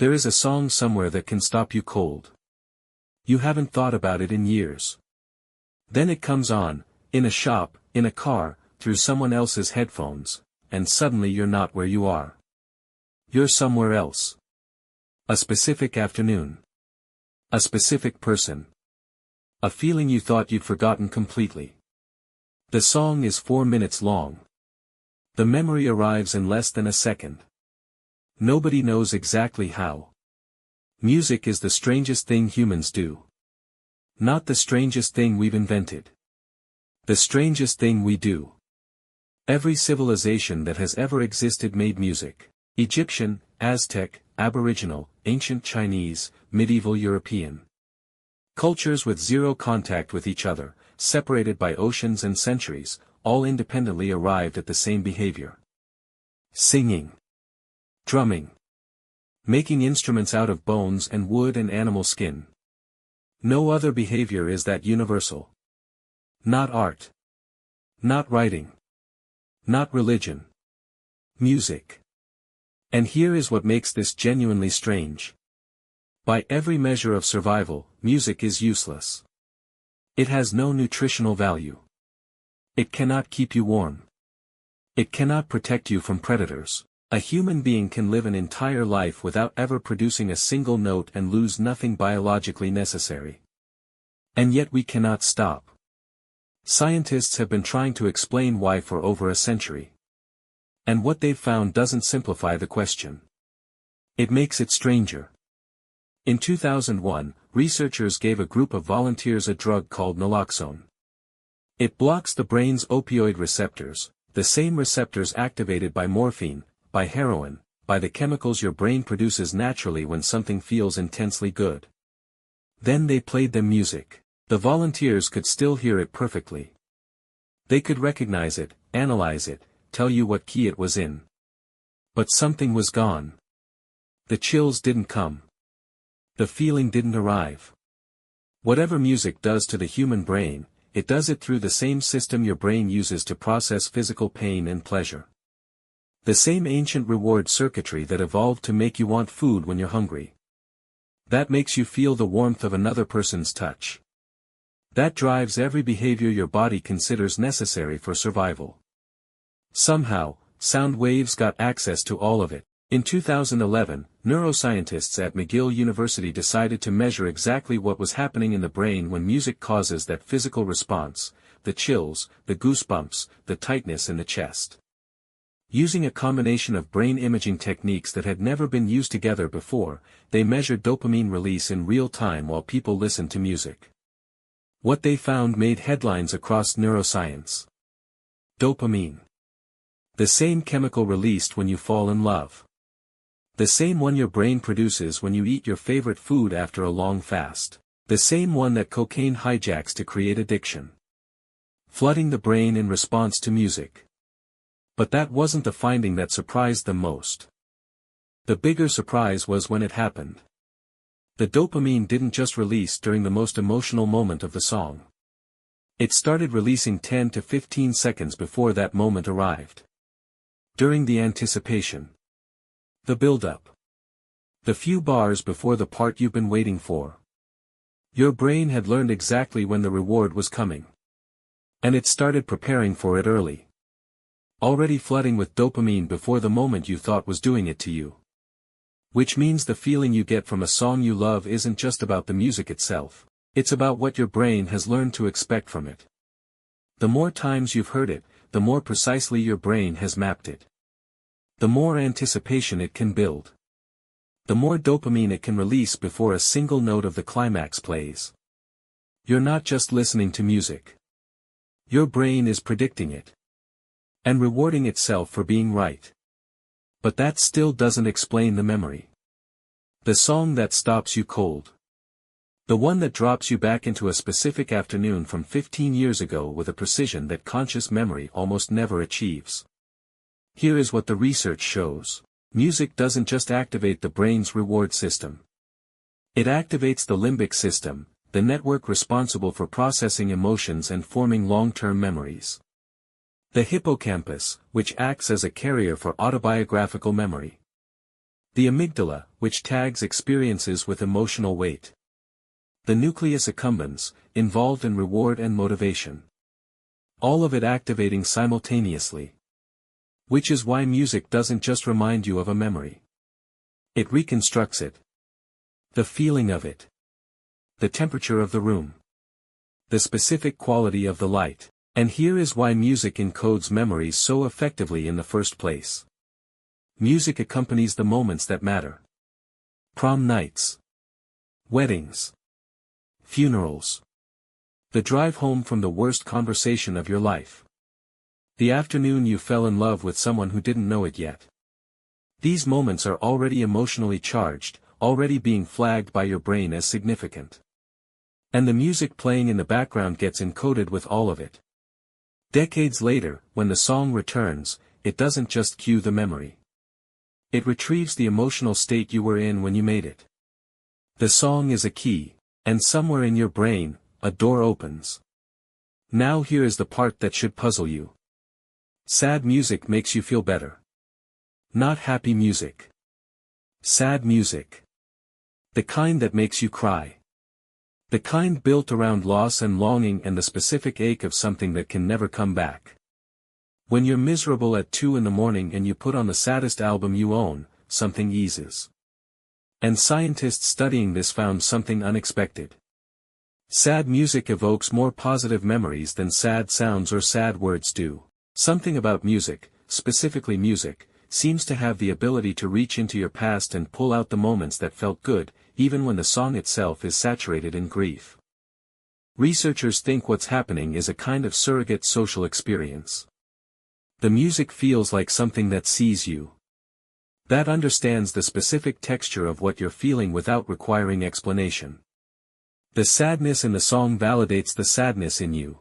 There is a song somewhere that can stop you cold. You haven't thought about it in years. Then it comes on, in a shop, in a car, through someone else's headphones, and suddenly you're not where you are. You're somewhere else. A specific afternoon. A specific person. A feeling you thought you'd forgotten completely. The song is 4 minutes long. The memory arrives in less than a second. Nobody knows exactly how. Music is the strangest thing humans do. Not the strangest thing we've invented. The strangest thing we do. Every civilization that has ever existed made music. Egyptian, Aztec, Aboriginal, ancient Chinese, medieval European. Cultures with zero contact with each other, separated by oceans and centuries, all independently arrived at the same behavior. Singing. Drumming. Making instruments out of bones and wood and animal skin. No other behavior is that universal. Not art. Not writing. Not religion. Music. And here is what makes this genuinely strange. By every measure of survival, music is useless. It has no nutritional value. It cannot keep you warm. It cannot protect you from predators. A human being can live an entire life without ever producing a single note and lose nothing biologically necessary. And yet we cannot stop. Scientists have been trying to explain why for over a century. And what they've found doesn't simplify the question. It makes it stranger. In 2001, researchers gave a group of volunteers a drug called naloxone. It blocks the brain's opioid receptors, the same receptors activated by morphine, by heroin, by the chemicals your brain produces naturally when something feels intensely good. Then they played them music. The volunteers could still hear it perfectly. They could recognize it, analyze it, tell you what key it was in. But something was gone. The chills didn't come. The feeling didn't arrive. Whatever music does to the human brain, it does it through the same system your brain uses to process physical pain and pleasure. The same ancient reward circuitry that evolved to make you want food when you're hungry. That makes you feel the warmth of another person's touch. That drives every behavior your body considers necessary for survival. Somehow, sound waves got access to all of it. In 2011, neuroscientists at McGill University decided to measure exactly what was happening in the brain when music causes that physical response, the chills, the goosebumps, the tightness in the chest. Using a combination of brain imaging techniques that had never been used together before, they measured dopamine release in real time while people listened to music. What they found made headlines across neuroscience. Dopamine. The same chemical released when you fall in love. The same one your brain produces when you eat your favorite food after a long fast. The same one that cocaine hijacks to create addiction. Flooding the brain in response to music. But that wasn't the finding that surprised them most. The bigger surprise was when it happened. The dopamine didn't just release during the most emotional moment of the song. It started releasing 10 to 15 seconds before that moment arrived. During the anticipation. The build-up. The few bars before the part you've been waiting for. Your brain had learned exactly when the reward was coming. And it started preparing for it early. Already flooding with dopamine before the moment you thought was doing it to you. Which means the feeling you get from a song you love isn't just about the music itself, it's about what your brain has learned to expect from it. The more times you've heard it, the more precisely your brain has mapped it. The more anticipation it can build. The more dopamine it can release before a single note of the climax plays. You're not just listening to music. Your brain is predicting it. And rewarding itself for being right. But that still doesn't explain the memory. The song that stops you cold. The one that drops you back into a specific afternoon from 15 years ago with a precision that conscious memory almost never achieves. Here is what the research shows. Music doesn't just activate the brain's reward system. It activates the limbic system, the network responsible for processing emotions and forming long-term memories. The hippocampus, which acts as a carrier for autobiographical memory. The amygdala, which tags experiences with emotional weight. The nucleus accumbens, involved in reward and motivation. All of it activating simultaneously. Which is why music doesn't just remind you of a memory. It reconstructs it. The feeling of it. The temperature of the room. The specific quality of the light. And here is why music encodes memories so effectively in the first place. Music accompanies the moments that matter. Prom nights. Weddings. Funerals. The drive home from the worst conversation of your life. The afternoon you fell in love with someone who didn't know it yet. These moments are already emotionally charged, already being flagged by your brain as significant. And the music playing in the background gets encoded with all of it. Decades later, when the song returns, it doesn't just cue the memory. It retrieves the emotional state you were in when you made it. The song is a key, and somewhere in your brain, a door opens. Now here is the part that should puzzle you. Sad music makes you feel better. Not happy music. Sad music. The kind that makes you cry. The kind built around loss and longing and the specific ache of something that can never come back. When you're miserable at 2 in the morning and you put on the saddest album you own, something eases. And scientists studying this found something unexpected. Sad music evokes more positive memories than sad sounds or sad words do. Something about music, specifically music, seems to have the ability to reach into your past and pull out the moments that felt good, even when the song itself is saturated in grief. Researchers think what's happening is a kind of surrogate social experience. The music feels like something that sees you. That understands the specific texture of what you're feeling without requiring explanation. The sadness in the song validates the sadness in you.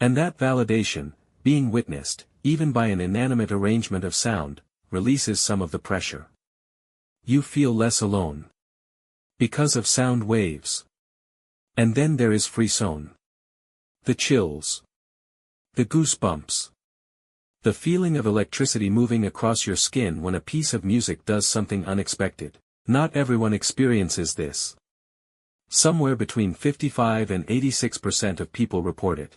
And that validation, being witnessed, even by an inanimate arrangement of sound, releases some of the pressure. You feel less alone. Because of sound waves. And then there is Frisson. The chills. The goosebumps. The feeling of electricity moving across your skin when a piece of music does something unexpected. Not everyone experiences this. Somewhere between 55 and 86% of people report it.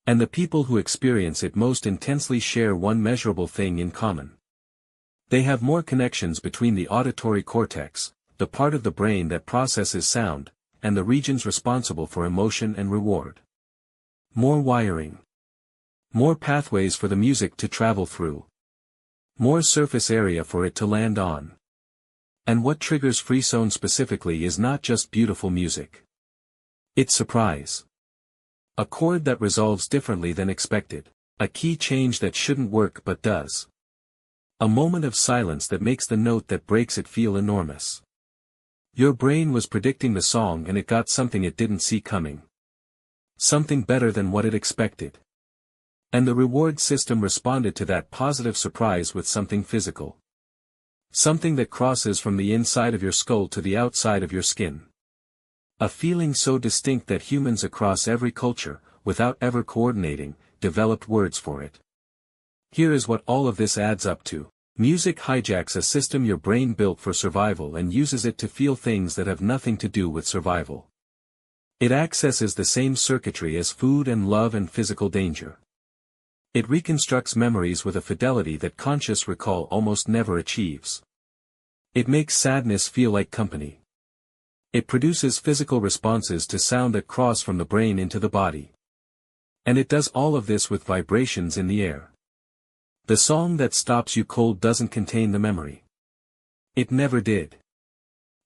And the people who experience it most intensely share one measurable thing in common. They have more connections between the auditory cortex, the part of the brain that processes sound, and the regions responsible for emotion and reward. More wiring. More pathways for the music to travel through. More surface area for it to land on. And what triggers Frisson specifically is not just beautiful music. It's surprise. A chord that resolves differently than expected. A key change that shouldn't work but does. A moment of silence that makes the note that breaks it feel enormous. Your brain was predicting the song and it got something it didn't see coming. Something better than what it expected. And the reward system responded to that positive surprise with something physical. Something that crosses from the inside of your skull to the outside of your skin. A feeling so distinct that humans across every culture, without ever coordinating, developed words for it. Here is what all of this adds up to. Music hijacks a system your brain built for survival and uses it to feel things that have nothing to do with survival. It accesses the same circuitry as food and love and physical danger. It reconstructs memories with a fidelity that conscious recall almost never achieves. It makes sadness feel like company. It produces physical responses to sound that cross from the brain into the body. And it does all of this with vibrations in the air. The song that stops you cold doesn't contain the memory. It never did.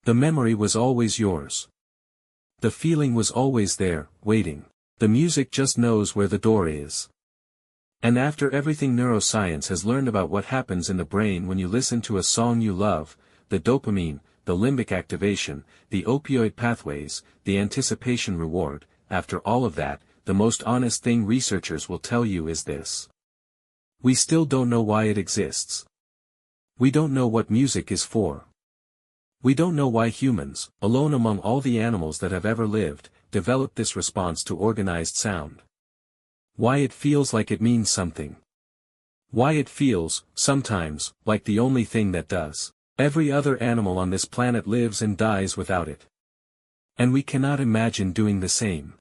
The memory was always yours. The feeling was always there, waiting. The music just knows where the door is. And after everything neuroscience has learned about what happens in the brain when you listen to a song you love, the dopamine, the limbic activation, the opioid pathways, the anticipation reward, after all of that, the most honest thing researchers will tell you is this. We still don't know why it exists. We don't know what music is for. We don't know why humans, alone among all the animals that have ever lived, developed this response to organized sound. Why it feels like it means something. Why it feels, sometimes, like the only thing that does. Every other animal on this planet lives and dies without it. And we cannot imagine doing the same.